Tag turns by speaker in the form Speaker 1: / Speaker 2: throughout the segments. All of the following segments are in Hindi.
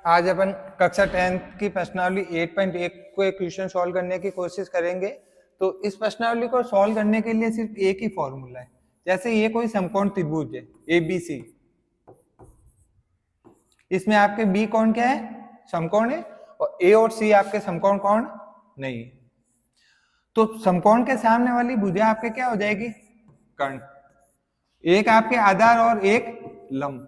Speaker 1: आज अपन कक्षा 10 की प्रश्नावली 8.1 को एक क्वेश्चन सॉल्व करने की कोशिश करेंगे। तो इस प्रश्नावली को सॉल्व करने के लिए सिर्फ एक ही फॉर्मूला है। जैसे ये कोई समकोण त्रिभुज है ABC, इसमें आपके B कोण क्या है, समकोण है, और A और C आपके समकोण कोण नहीं है। तो समकोण के सामने वाली भुजा आपके क्या हो जाएगी, कर्ण। एक आपके आधार और एक लंब।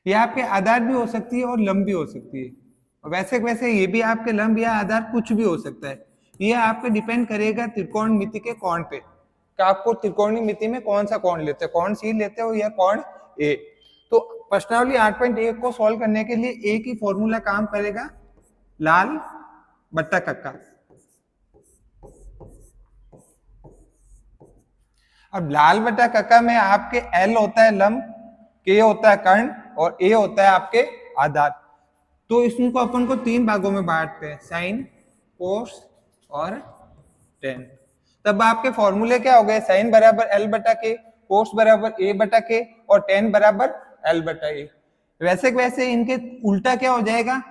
Speaker 1: ये आपके आधार भी हो सकती है और लंब भी हो सकती है, और वैसे ये भी आपके लंब या आधार कुछ भी हो सकता है। ये आपके डिपेंड करेगा त्रिकोणमिति के कोण पे कि आपको त्रिकोणीय मिति में कौन सा कोण लेते हो, कोण C लेते हो या कोण A। तो प्रश्नावली 8.1 को सॉल्व करने के लिए एक ही फॉर्मूला काम करेगा, लाल बट्टा कक्का। अब लाल बट्टा कक्का में आपके L होता है लंब, K होता है कर्ण और A होता है आपके आधार। तो इसको अपन को तीन भागों में बांटते हैं, साइन, कोस और टेन। तब आपके फॉर्मूले क्या हो गए, साइन बराबर L बटा के, कोस बराबर A बटा के और टेन बराबर L बटा A। वैसे इनके उल्टा क्या हो जाएगा,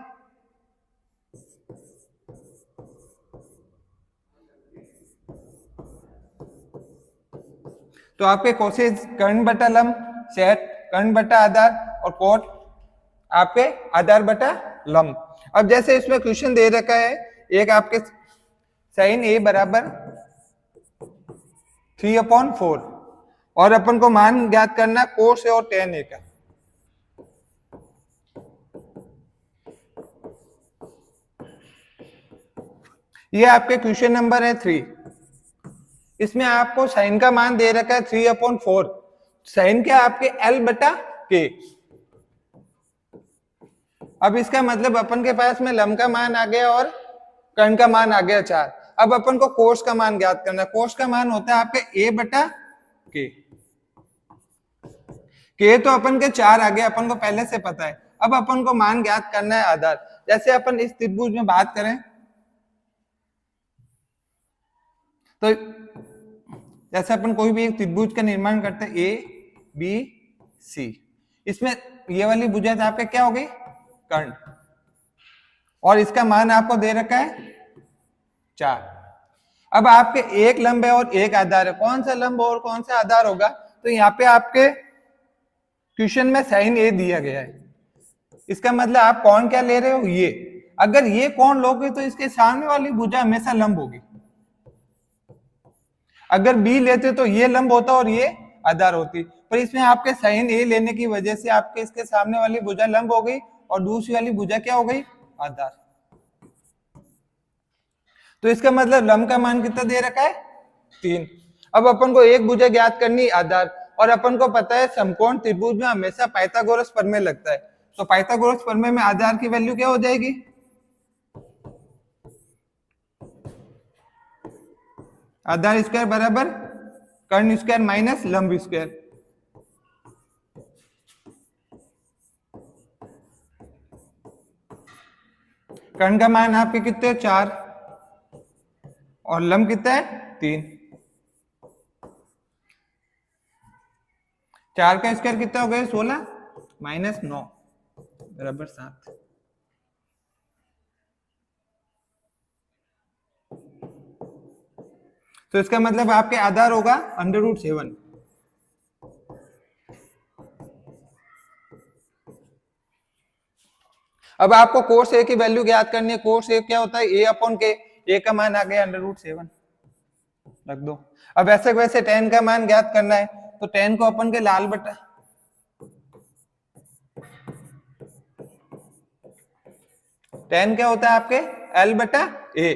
Speaker 1: तो आपके कोसेज कर्ण बटा लंब, सेट कर्ण बटा आधार और कोट आपके आधार बटा लंब। अब जैसे इसमें क्वेश्चन दे रखा है, एक आपके साइन A बराबर 3/4 और अपन को मान ज्ञात करना कोस और टेन A का। ये आपके क्वेश्चन नंबर है 3। इसमें आपको साइन का मान दे रखा है 3/4। साइन क्या आपके L बटा के। अब इसका मतलब अपन के पास में लंब का मान आ गया और कर्ण का मान आ गया 4। अब अपन को कोस का मान ज्ञात करना है। कोस का मान होता है आपके A बटा के तो अपन के 4 आ गया, अपन को पहले से पता है। अब अपन को मान ज्ञात करना है आधार। जैसे अपन इस त्रिभुज में बात करें तो जैसे अपन कोई भी एक त्रिभुज का निर्माण करते हैं ABC, इसमें ये वाली भुजा आपके क्या हो गई, कर्ण, और इसका मान आपको दे रखा है 4। अब आपके एक लंब है और एक आधार है, कौन सा लंब और कौन सा आधार होगा, तो यहाँ पे आपके क्वेश्चन में साइन A दिया गया है। इसका मतलब आप कौन क्या ले रहे हो, ये। अगर ये कौन लोगे तो इसके सामने वाली भुजा हमेशा लंब होगी। अगर B लेते तो ये लंब होता और ये आधार होती, पर इसमें आपके साइन A लेने की वजह से आपके इसके सामने वाली भुजा लंब हो गई और दूसरी वाली भुजा क्या हो गई, आधार। तो इसका मतलब लंब का मान कितना दे रखा है, 3। अब अपन को एक भुजा ज्ञात करनी, आधार, और अपन को पता है समकोण त्रिभुज में हमेशा पाइथागोरस प्रमेय लगता है। तो पाइथागोरस प्रमेय में आधार की वैल्यू क्या हो जाएगी, आधार स्क्वायर बराबर कर्ण स्क्वायर माइनस लंब स्क्वायर। कर्ण का मान आपके कितने, 4, और लंब कितना है, 3। 4 का स्क्वायर कितना हो गया, 16 माइनस 9 बराबर 7। तो इसका मतलब आपके आधार होगा √7। अब आपको कोस A की वैल्यू ज्ञात करनी है। कोस A क्या होता है, A/K। A का मान आ गया √7, रख दो। अब वैसे टेन का मान ज्ञात करना है, तो टेन को अपन के लाल बटा, टेन क्या होता है आपके L बटा A।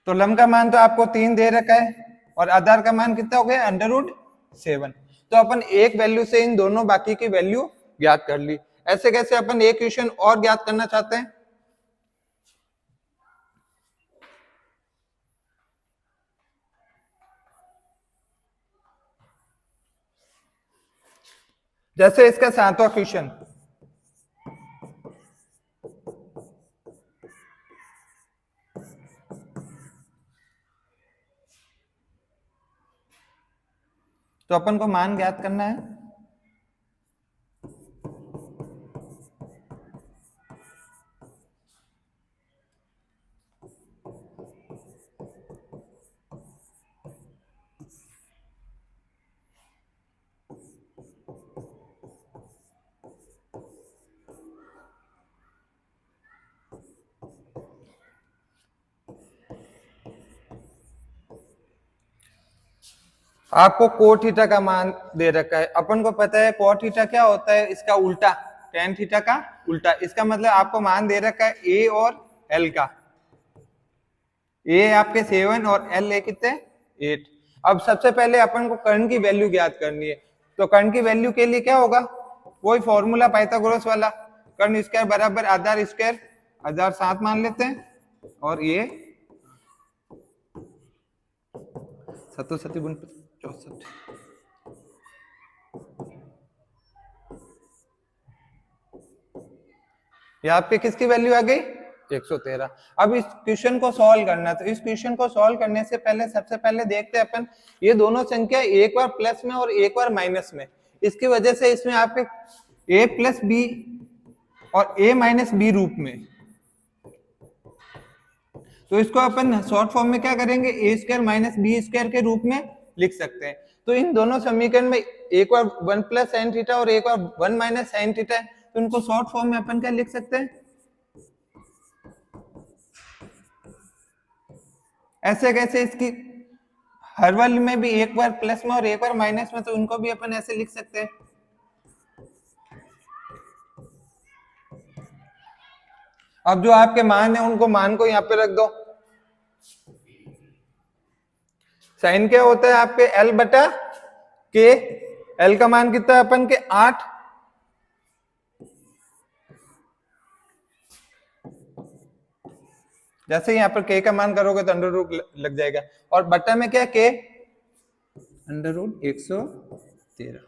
Speaker 1: तो लंब का मान तो आपको 3 दे रखा है और आधार का मान कितना हो गया, √7। तो अपन एक वैल्यू से इन दोनों बाकी की वैल्यू ज्ञात कर ली। ऐसे कैसे अपन एक क्वेश्चन और ज्ञात करना चाहते हैं, जैसे इसका 7वां क्वेश्चन। तो अपन को मान ज्ञात करना है। आपको कोट थीटा का मान दे रखा है। अपन को पता है कोट थीटा क्या होता है, इसका उल्टा, टेन थीटा का उल्टा। इसका मतलब आपको मान दे रखा है ए और एल का। ए आपके 7 और एल ए कितने 8। अब सबसे पहले अपन को कर्ण की वैल्यू ज्ञात करनी है। तो कर्ण की वैल्यू के लिए क्या होगा, वही फॉर्मूला पाइथागोरस वाला, कर्ण स्क्वायर बराबर आधार स्क्वायर, आधार 7 मान लेते हैं और ये 67 64। ये आपके किसकी वैल्यू आ गई 113। अब इस क्वेश्चन को सॉल्व करना, तो इस क्वेश्चन को सॉल्व करने से पहले सबसे पहले देखते हैं अपन ये दोनों संख्या एक बार प्लस में और एक बार माइनस में, इसकी वजह से इसमें आपके a प्लस बी और a माइनस बी रूप में। तो इसको अपन शॉर्ट फॉर्म में क्या करेंगे, ए स्क्वायर माइनस बी स्क्वायर के रूप में लिख सकते हैं। तो इन दोनों समीकरण में एक बार 1 प्लस साइन थीटा और एक बार 1 माइनस साइन थीटा है, तो इनको शॉर्ट फॉर्म में अपन क्या लिख सकते हैं, ऐसे कैसे, इसकी हर वाली में भी एक बार प्लस में और एक बार माइनस में, तो इनको भी अपन ऐसे लिख सकते हैं। अब जो आपके मान है उनको मान को यहाँ पे रख दो। साइन क्या होता है आपके एल बटा के, एल का मान कितना है अपन के 8, जैसे यहाँ पर के का मान करोगे तो अंडर रूट लग जाएगा, और बटा में क्या के अंडर रूट 113।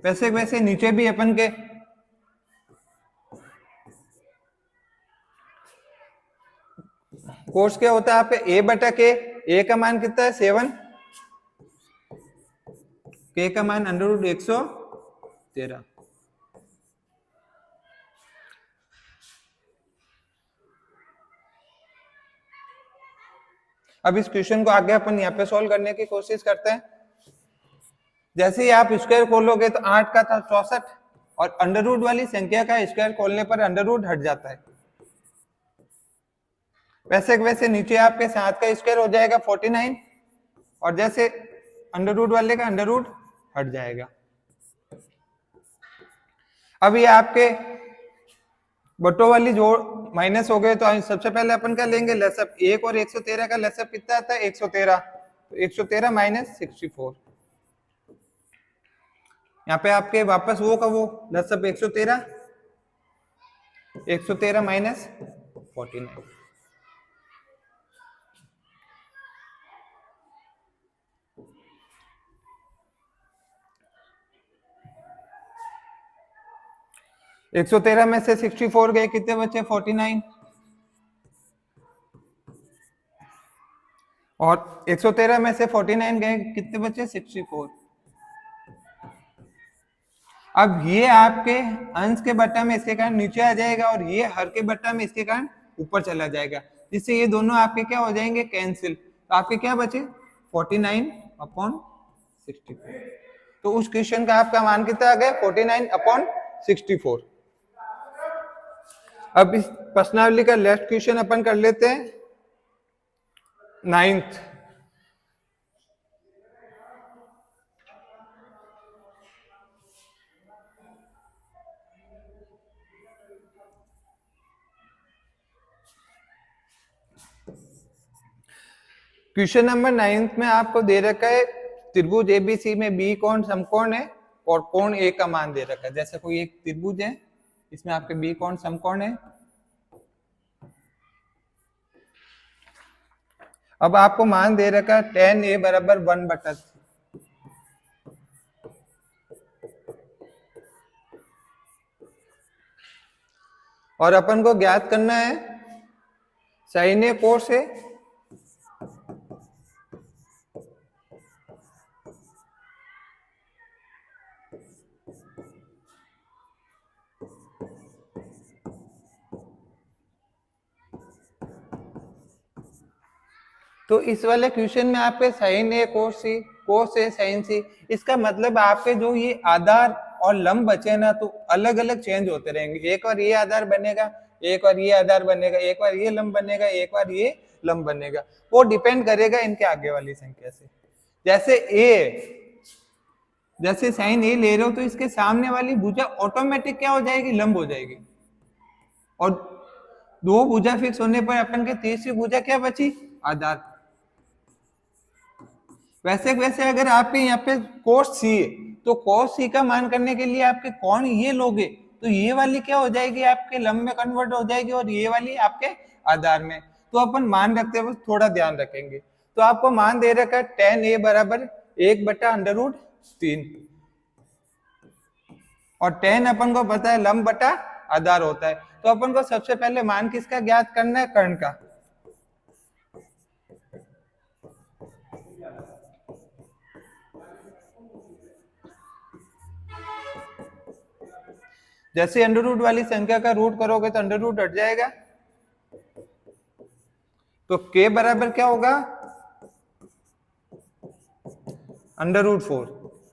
Speaker 1: वैसे वैसे नीचे भी अपन के कोर्स क्या होता है आपके ए बटा के, ए का मान कितना है 7, के का मान अंडर रूट 113। अब इस क्वेश्चन को आगे अपन यहाँ पे सॉल्व करने की कोशिश करते हैं। जैसे ही आप स्क्वायर खोलोगे तो 8 का था 64, और अंडर रूट वाली संख्या का स्क्वायर खोलने पर अंडर रूट हट जाता है। वैसे वैसे नीचे आपके 7 का स्क्वायर हो जाएगा 49, और जैसे अंडर रूट वाले का अंडर रूट हट जाएगा। अब ये आपके बटो वाली जोड़ माइनस हो गए, तो सबसे पहले अपन क्या लेंगे लसअप, 1 और 113 का लसअप कितना आता है 113, तो 113 माइनस 64। यहाँ पे आपके वापस वो का वो लसअप 113, 113 माइनस 49। एक 113 में से 64 गए, कितने बचे 49, और 113 में से 49 गए, कितने बचे 64। अब ये आपके अंश के बट्टा में इसके कारण नीचे आ जाएगा, और ये हर के बट्टा में इसके कारण ऊपर चला जाएगा, जिससे ये दोनों आपके क्या हो जाएंगे कैंसिल। तो आपके क्या बचे 49/64। तो उस क्वेश्चन का आपका मान कितना आ गया 49/64। अब इस प्रश्नावली का लास्ट क्वेश्चन अपन कर लेते हैं 9th। क्वेश्चन नंबर 9th में आपको दे रखा है त्रिभुज एबीसी में बी कोण समकोण है और कोण ए का मान दे रखा है। जैसे कोई एक त्रिभुज है, इसमें आपके बी कोण समकोण है। अब आपको मान दे रखा है tan a बराबर 1/3। और अपन को ज्ञात करना है sin a cos a तो इस वाले क्वेश्चन में आपके साइन ए कोस ए साइन सी, इसका मतलब आपके जो ये आधार और लंब बचे ना तो अलग अलग चेंज होते रहेंगे। एक बार ये आधार बनेगा, एक बार ये आधार बनेगा, एक बार ये लंब बनेगा, एक बार ये लंब बनेगा। वो डिपेंड करेगा इनके आगे वाली संख्या से। जैसे साइन ए ले रहे हो तो इसके सामने वाली भुजा ऑटोमेटिक क्या हो जाएगी, लंब हो जाएगी। और दो भुजा फिक्स होने पर अपन के तीसरी भुजा क्या बची, आधार। वैसे अगर आपके यहाँ पे कोस सी है तो कोस सी का मान करने के लिए आपके कौन ये लोगे तो ये वाली क्या हो जाएगी, आपके लंब में कन्वर्ट हो जाएगी और ये वाली आपके आधार में। तो अपन मान रखते हैं, थोड़ा ध्यान रखेंगे। तो आपको मान दे रखा है tan a बराबर 1/√3 और tan अपन को पता है लंब बटा आधार होता है। तो अपन को सबसे पहले मान किसका ज्ञात करना है, कर्ण का। जैसे अंडर रूट वाली संख्या का रूट करोगे तो अंडर रूट हट जाएगा, तो k बराबर क्या होगा, √4।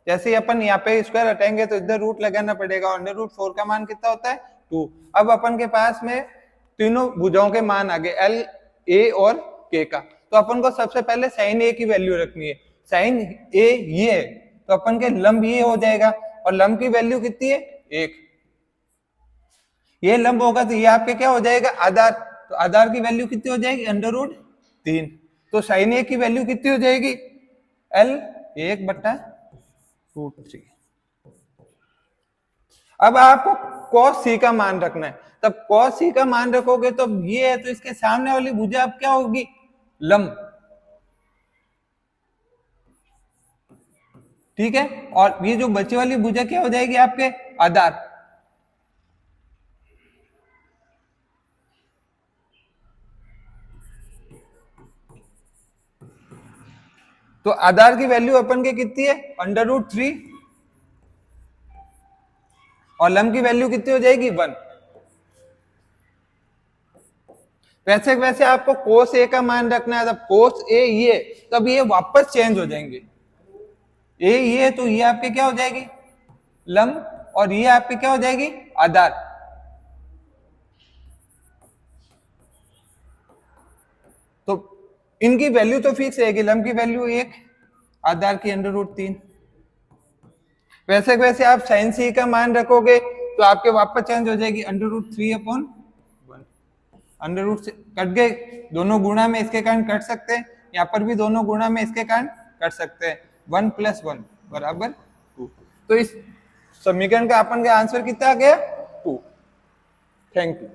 Speaker 1: जैसे ही अपन यहाँ पे स्क्वायर हटाएंगे तो इधर रूट लगाना पड़ेगा और √4 का मान कितना होता है, 2। अब अपन के पास में तीनों भुजाओं के मान आ गए, L, A और K का। तो अपन को सबसे पहले साइन A की वैल्यू रखनी है। साइन A ये है तो अपन के लंब ये हो जाएगा और लंब की वैल्यू कितनी है, 1। ये लंब होगा तो ये आपके क्या हो जाएगा, आधार। तो आधार की वैल्यू कितनी हो जाएगी, √3। तो साइन A की वैल्यू कितनी हो जाएगी, L 1/√3। अब आपको cos c का मान रखना है। तब cos c का मान रखोगे तो ये है तो इसके सामने वाली भुजा अब क्या होगी, लंब। ठीक है, और ये जो बची वाली भुजा क्या हो जाएगी, आपके आधार। तो आधार की वैल्यू अपन के कितनी है, √3 और लंब की वैल्यू कितनी हो जाएगी, 1। वैसे आपको कोस ए का मान रखना है। तब कोस ए ये, तब ये वापस चेंज हो जाएंगे। ए ये तो ये आपके क्या हो जाएगी, लंब, और ये आपके क्या हो जाएगी, आधार। तो इनकी वैल्यू तो फिक्स रहेगी, लंब की वैल्यू 1, आधार की √3। वैसे आप साइन सी का मान रखोगे तो आपके वापस चेंज हो जाएगी, √3/1। अंडर से कट गए, दोनों गुणा में इसके कारण कट सकते हैं, यहाँ पर भी दोनों गुणा में इसके कारण कट सकते हैं। 1 + 1 = 2। तो इस समीकरण का अपन का आंसर कितना आ गया, 2। Thank you.